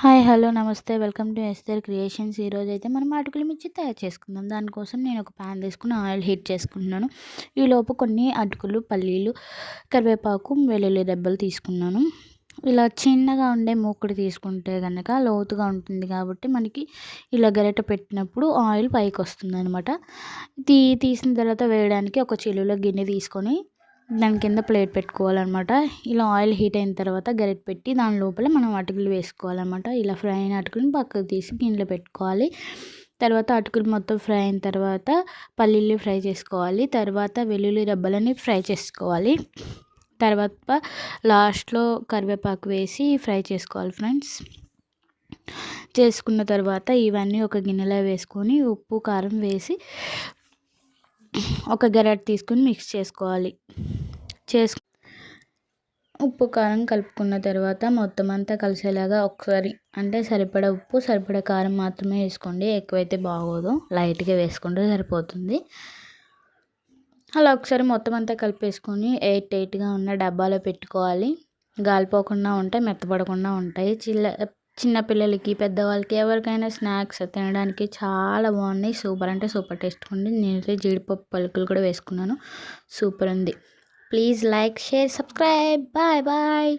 Hi! Hello! నమస్తే. Welcome to Esther creations. ఈరోజైతే మనం అటుకుల మిర్చి తయారు చేసుకుందాం. దానికోసం నేను ఒక ప్యాన్ తీసుకొని ఆయిల్ హీట్ చేసుకుంటున్నాను. ఈలోపు కొన్ని అటుకులు, పల్లీలు, కరివేపాకు, వెల్లుల్లి రెబ్బలు తీసుకున్నాను. ఇలా చిన్నగా ఉండే మూకుడు తీసుకుంటే గనక లోతుగా ఉంటుంది కాబట్టి మనకి ఇలా గరిటె పెట్టినప్పుడు ఆయిల్ పైకొస్తుందనమాట. తీసిన తర్వాత వేయడానికి ఒక చెలువులో గిన్నె తీసుకొని దాని కింద ప్లేట్ పెట్టుకోవాలన్నమాట. ఇలా ఆయిల్ హీట్ అయిన తర్వాత గరిటె పెట్టి దాని లోపల మనం అటుకులు వేసుకోవాలన్నమాట. ఇలా ఫ్రై అయిన అటుకులను పక్కకు తీసి గిన్నెలో పెట్టుకోవాలి. తర్వాత అటుకులు మొత్తం ఫ్రై అయిన తర్వాత పల్లీలు ఫ్రై చేసుకోవాలి. తర్వాత వెల్లుల్లి రెబ్బలని ఫ్రై చేసుకోవాలి. తర్వాత లాస్ట్‌లో కరివేపాకు వేసి ఫ్రై చేసుకోవాలి ఫ్రెండ్స్. చేసుకున్న తర్వాత ఇవన్నీ ఒక గిన్నెలో వేసుకొని ఉప్పు, కారం వేసి ఒక గరిటె తీసుకొని మిక్స్ చేసుకోవాలి. ఉప్పు, కారం కలుపుకున్న తర్వాత మొత్తం అంతా కలిసేలాగా ఒకసారి అంటే సరిపడా ఉప్పు, సరిపడా కారం మాత్రమే వేసుకోండి. ఎక్కువైతే బాగోదు. లైట్‌గా వేసుకుంటే సరిపోతుంది. అలా ఒకసారి మొత్తం అంతా కలిపేసుకొని టైట్‌గా ఉన్న డబ్బాలో పెట్టుకోవాలి. గాలిపోకుండా ఉంటాయి, మెత్తబడకుండా ఉంటాయి. చిన్న పిల్లలకి, పెద్దవాళ్ళకి ఎవరికైనా స్నాక్స్ తినడానికి చాలా బాగున్నాయి. సూపర్ అంటే సూపర్ టేస్ట్‌గా ఉంది. నేనైతే జీడిపప్పు పలుకులు కూడా వేసుకున్నాను. సూపర్ ఉంది. Please like, share, subscribe. Bye bye.